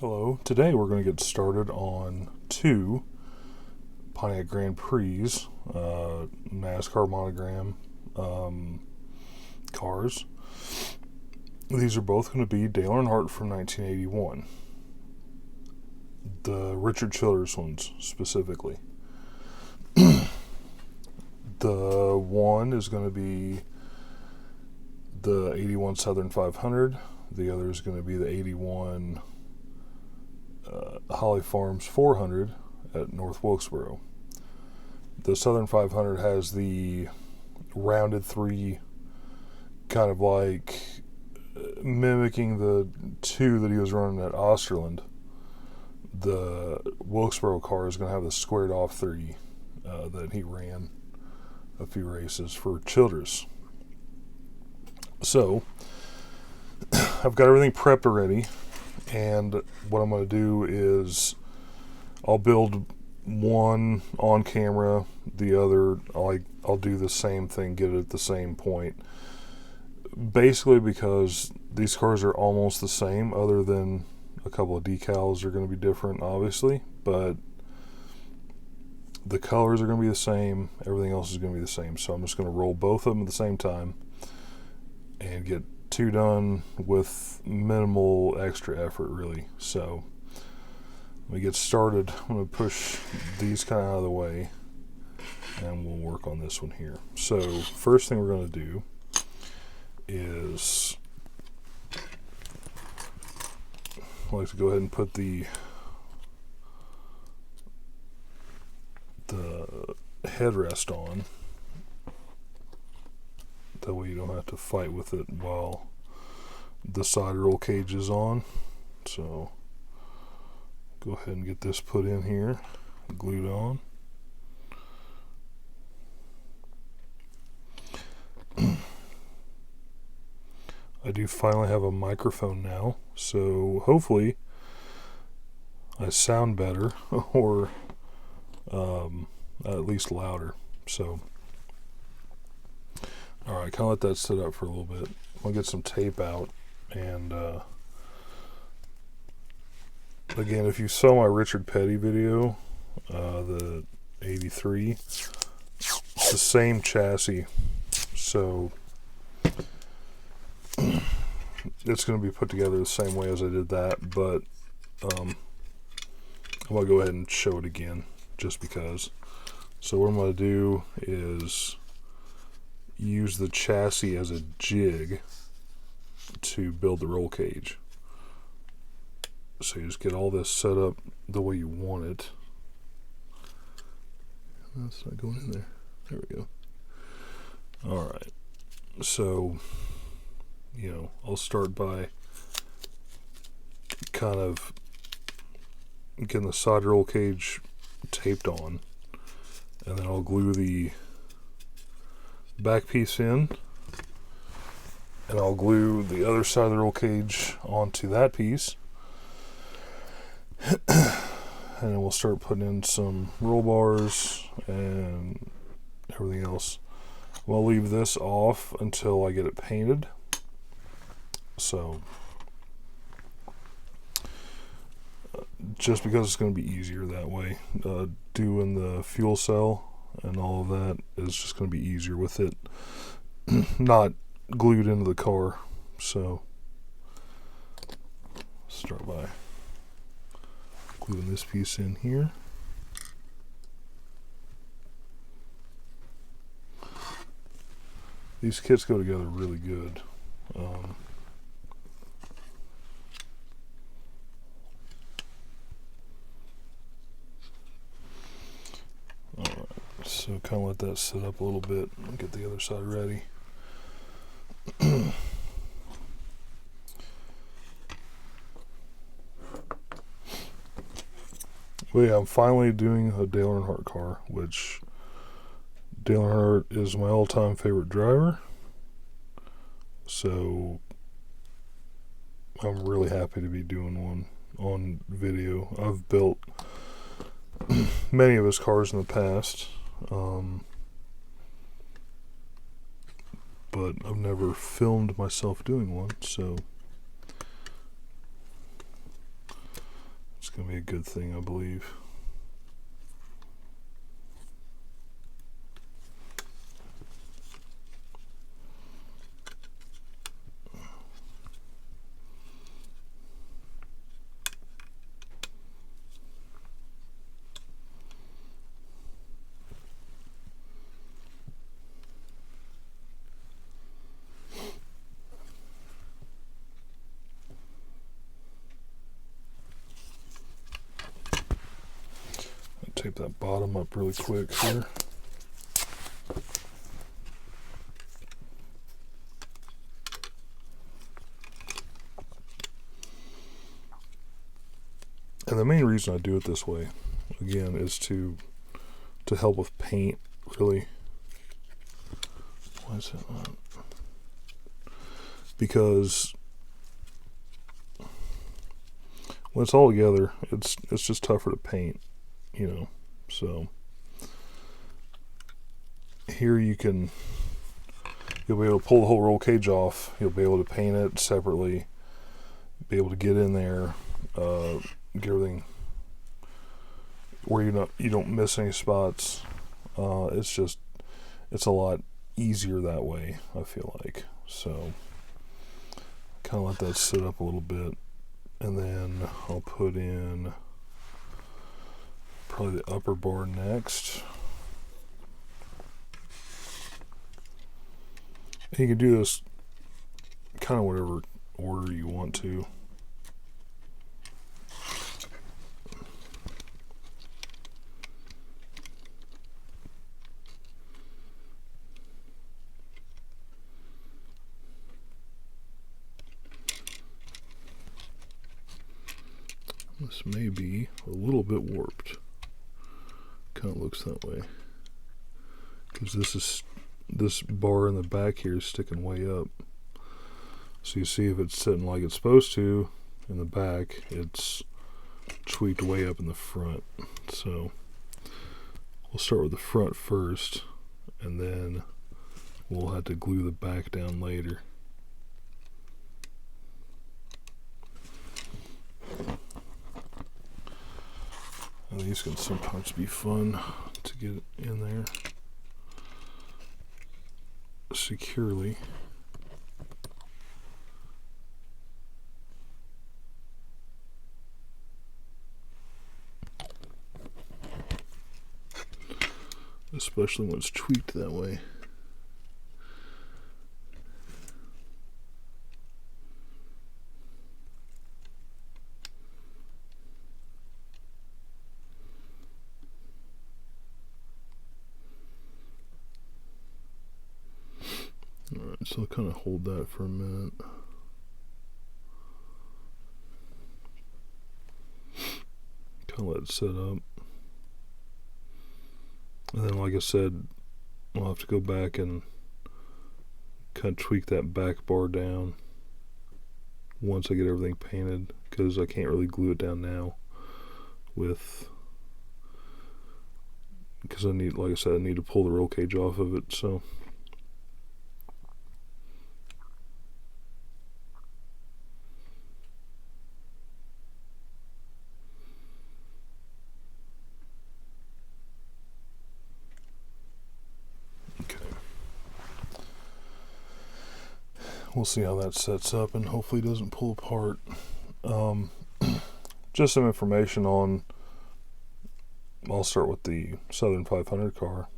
Hello, today we're going to get started on two Pontiac Grand Prix NASCAR Monogram cars. These are both going to be Dale Earnhardt from 1981. The Richard Childress ones specifically. The one is going to be the 81 Southern 500. The other is going to be the 81 Holly Farms 400 at North Wilkesboro. The Southern 500 has the rounded three, kind of like mimicking the two that he was running at Osterland. The Wilkesboro car is going to have the squared off three that he ran a few races for Childress. So I've got everything prepped already, and what I'm going to do is I'll build one on camera, the other I'll do the same thing, get it at the same point, basically because these cars are almost the same, other than a couple of decals are going to be different obviously, but the colors are going to be the same, everything else is going to be the same. So I'm just going to roll both of them at the same time and get two done with minimal extra effort, really. So let me get started. I'm going to push these kind of out of the way and we'll work on this one here. So first thing we're going to do is I like to go ahead and put the headrest on. That way you don't have to fight with it while the side roll cage is on. So go ahead and get this put in here, glued on. I do finally have a microphone now, so hopefully I sound better or at least louder. So alright, kind of let that sit up for a little bit. I'll get some tape out, and again, if you saw my Richard Petty video, the 83, it's the same chassis, so it's going to be put together the same way as I did that, but I'm going to go ahead and show it again just because. So what I'm going to do is use the chassis as a jig to build the roll cage. So you just get all this set up the way you want it. That's not going in there. There we go. Alright. So, I'll start by kind of getting the side roll cage taped on, and then I'll glue the back piece in, and I'll glue the other side of the roll cage onto that piece, and then we'll start putting in some roll bars and everything else. We'll leave this off until I get it painted. So just because it's going to be easier that way, doing the fuel cell and all of that is just going to be easier with it not glued into the car. So start by gluing this piece in here. These kits go together really good. Alright, so kind of let that sit up a little bit and get the other side ready. Well, yeah, I'm finally doing a Dale Earnhardt car, which Dale Earnhardt is my all-time favorite driver. So I'm really happy to be doing one on video. I've built many of his cars in the past, but I've never filmed myself doing one, so It's going to be a good thing, I believe. Tape that bottom up really quick here. And the main reason I do it this way, again, is to help with paint, really. Why is that not? Because when it's all together, it's just tougher to paint. You know, so here you'll be able to pull the whole roll cage off. You'll be able to paint it separately, be able to get in there, get everything where you don't miss any spots. It's a lot easier that way, I feel like. So kind of let that sit up a little bit, and then I'll put in probably the upper bar next. And you can do this kind of whatever order you want to. This may be a little bit warped. Kind of looks that way, because this bar in the back here is sticking way up. So you see, if it's sitting like it's supposed to in the back, it's tweaked way up in the front. So we'll start with the front first, and then we'll have to glue the back down later. And these can sometimes be fun to get in there securely. Especially when it's tweaked that way. Alright, so I'll kind of hold that for a minute. Kind of let it sit up. And then, like I said, I'll have to go back and kind of tweak that back bar down once I get everything painted, because I can't really glue it down now because I need, like I said, I need to pull the roll cage off of it. So we'll see how that sets up, and hopefully it doesn't pull apart. Just some information on, I'll start with the Southern 500 car.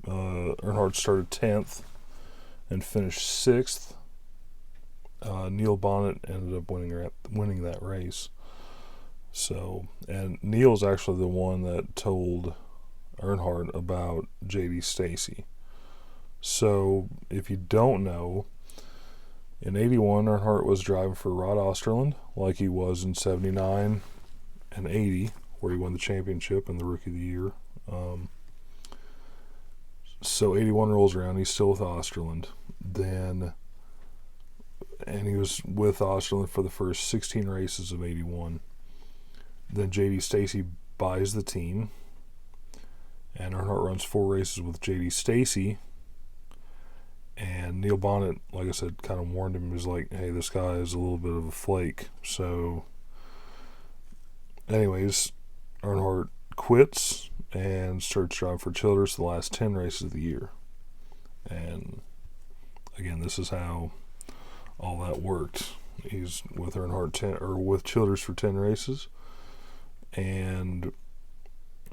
Earnhardt started 10th and finished 6th. Neil Bonnet ended up winning that race. So, and Neil's actually the one that told Earnhardt about J.D. Stacy. So, if you don't know, in 81, Earnhardt was driving for Rod Osterland, like he was in 79 and 80, where he won the championship and the Rookie of the Year. So 81 rolls around, he's still with Osterland. And he was with Osterland for the first 16 races of 81. Then J.D. Stacy buys the team, and Earnhardt runs 4 races with J.D. Stacy. And Neil Bonnet, like I said, kind of warned him. He was like, hey, this guy is a little bit of a flake. So anyways, Earnhardt quits and starts driving for Childress the last 10 races of the year. And again, this is how all that worked. He's with with Childress for 10 races, and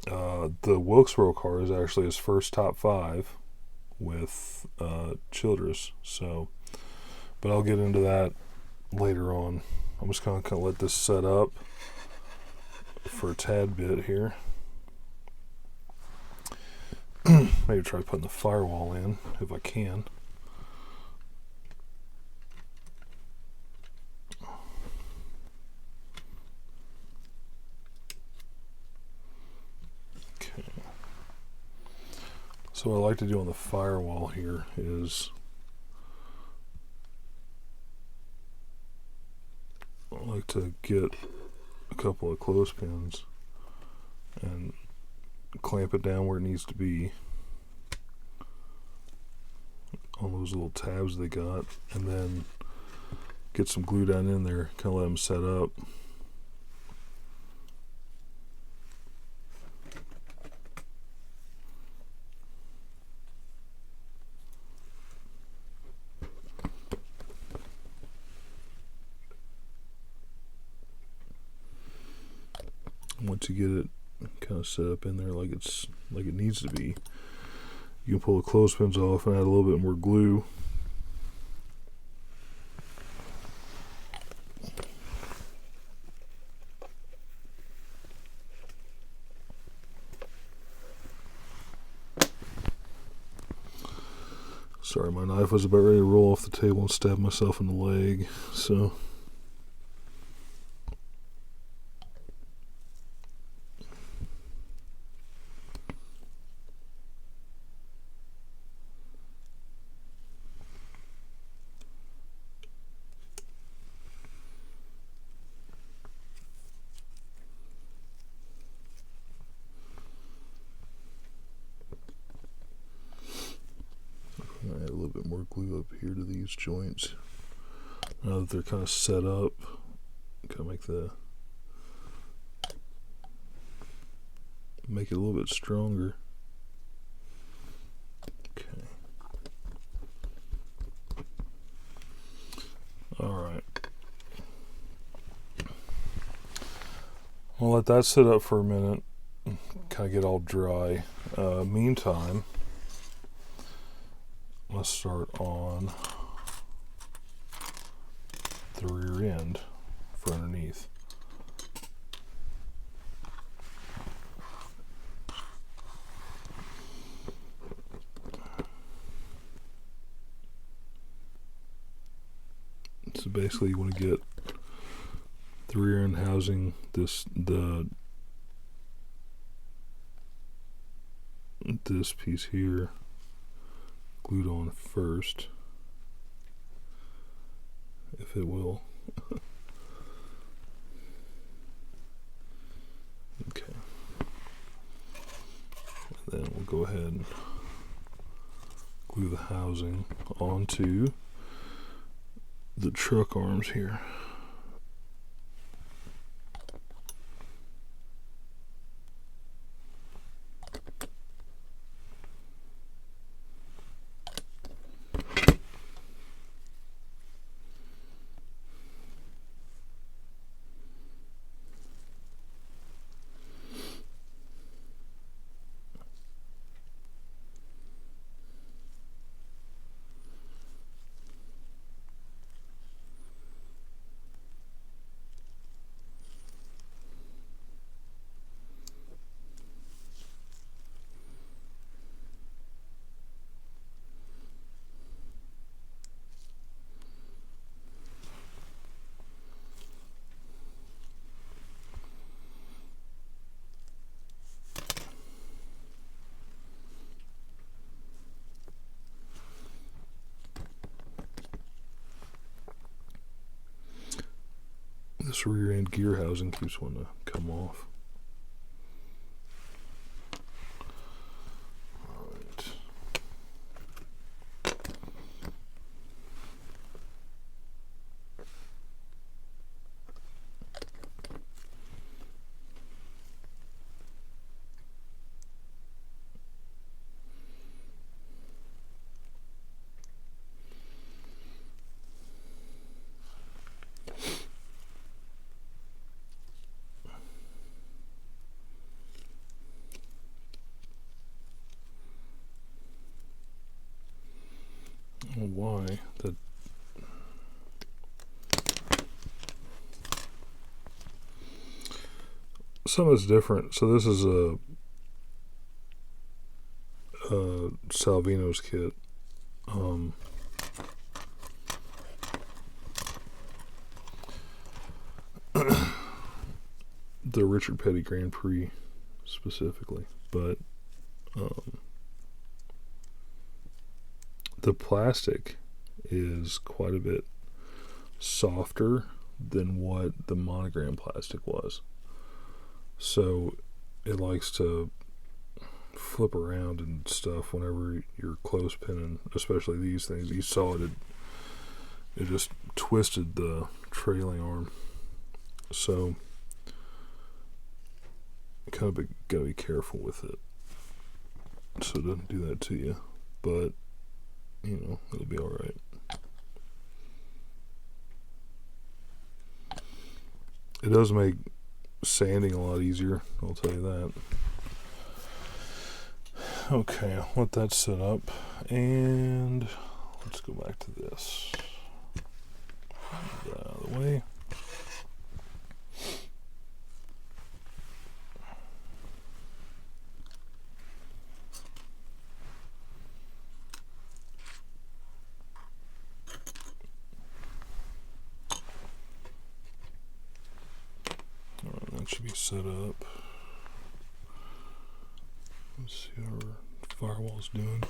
the Wilkesboro car is actually his first top 5 with Childress. So, but I'll get into that later on. I'm just going to let this set up for a tad bit here. Maybe try putting the firewall in if I can. Okay. So what I like to do on the firewall here is I like to get a couple of clothespins and clamp it down where it needs to be on those little tabs they got, and then get some glue down in there, kind of let them set up. Once you get it kind of set up in there like it needs to be, you can pull the clothespins off and add a little bit more glue. Sorry, my knife was about ready to roll off the table and stab myself in the leg, so add a little bit more glue up here to these joints. Now that they're kind of set up, kind of make it a little bit stronger. Okay. Alright. I'll let that sit up for a minute, kind of get all dry. Meantime, let's start on the rear end for underneath. So basically you want to get the rear end housing, this piece here glued on first, if it will. Okay. And then we'll go ahead and glue the housing onto the truck arms here. This rear end gear housing keeps wanting to come off. Alright. don't know why that. Something that's different. So this is a Salvinos kit. The Richard Petty Grand Prix specifically, but the plastic is quite a bit softer than what the Monogram plastic was. So it likes to flip around and stuff whenever you're close pinning, especially these things. You saw it just twisted the trailing arm. So kind of gotta be careful with it so it doesn't do that to you, but you know, it'll be alright. It does make sanding a lot easier, I'll tell you that. Okay, I'll let that set up, and let's go back to this. Get that out of the way. Alright, that should be set up. Let's see how our firewall's doing.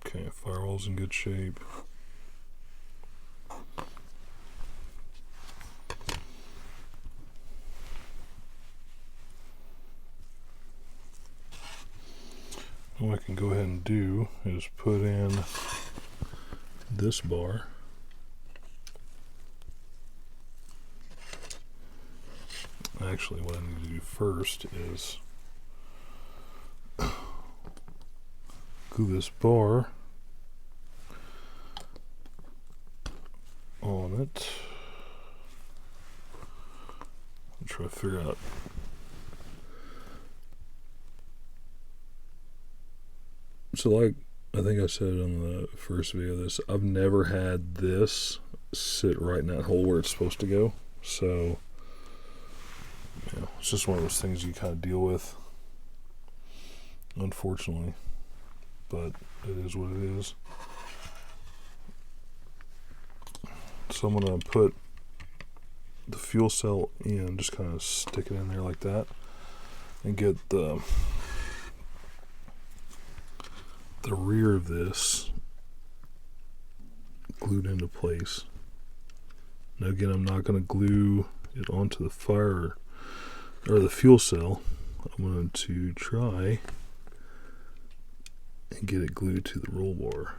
Okay, firewall's in good shape. What I can go ahead and do is put in this bar. Actually, what I need to do first is glue this bar on it. I'm trying to figure out. So, like I think I said on the first video of this, I've never had this sit right in that hole where it's supposed to go. So, you know, it's just one of those things you kind of deal with, unfortunately. But it is what it is. So I'm going to put the fuel cell in, just kind of stick it in there like that, and get the rear of this glued into place. Now again, I'm not going to glue it onto the fire or the fuel cell. I'm going to try and get it glued to the roll bar.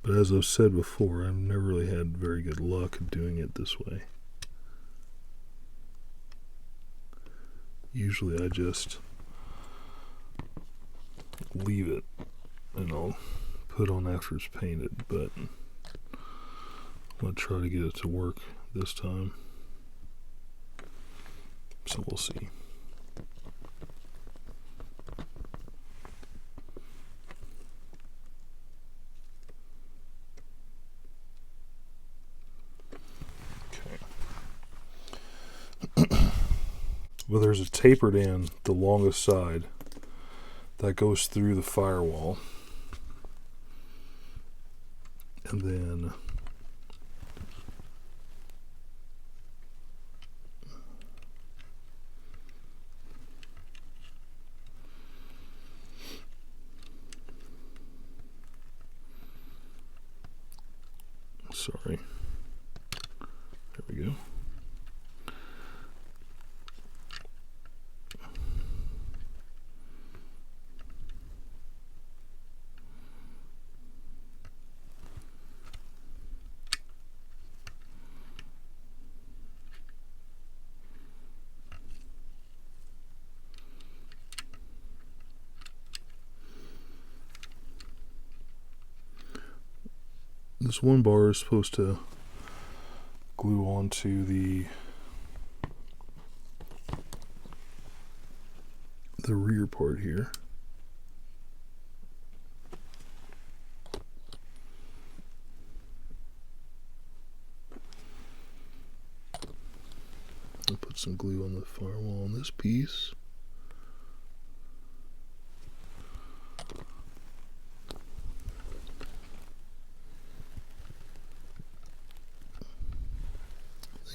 But as I've said before, I've never really had very good luck doing it this way. Usually I just leave it and I'll put on after it's painted, but I'm going to try to get it to work this time. So we'll see. Well, there's a tapered end, the longest side, that goes through the firewall. And then sorry. There we go. This one bar is supposed to glue onto the the rear part here. I'll put some glue on the firewall on this piece.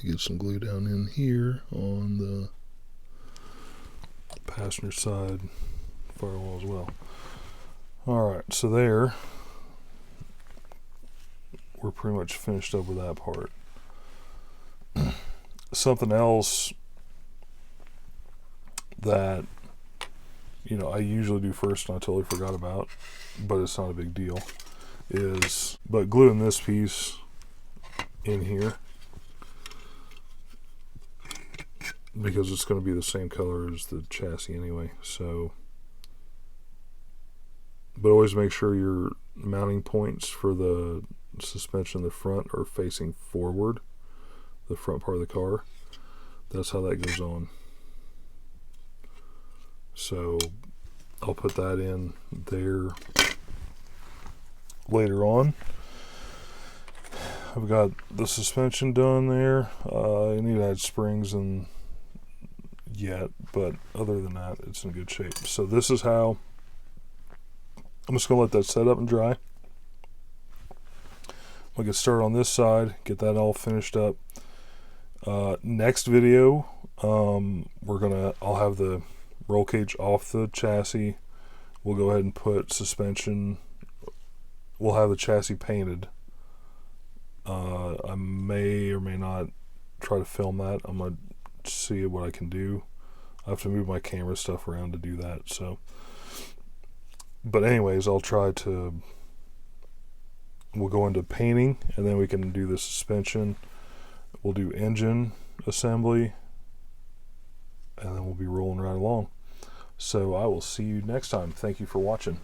Get some glue down in here on the passenger side firewall as well. Alright, so there, we're pretty much finished up with that part. Something else that, you know, I usually do first and I totally forgot about, but it's not a big deal, is gluing this piece in here, because it's going to be the same color as the chassis anyway. So, but always make sure your mounting points for the suspension in the front are facing forward, the front part of the car. That's how that goes on. So I'll put that in there later on. I've got the suspension done there. I need to add springs and yet, but other than that, it's in good shape. So this is how I'm just gonna let that set up and dry. We'll get started on this side, get that all finished up. Next video, I'll have the roll cage off the chassis. We'll go ahead and put suspension. We'll have the chassis painted. I may or may not try to film that. I'm gonna see what I can do. I have to move my camera stuff around to do that. So, but anyways, we'll go into painting, and then we can do the suspension. We'll do engine assembly, and then we'll be rolling right along. So I will see you next time. Thank you for watching.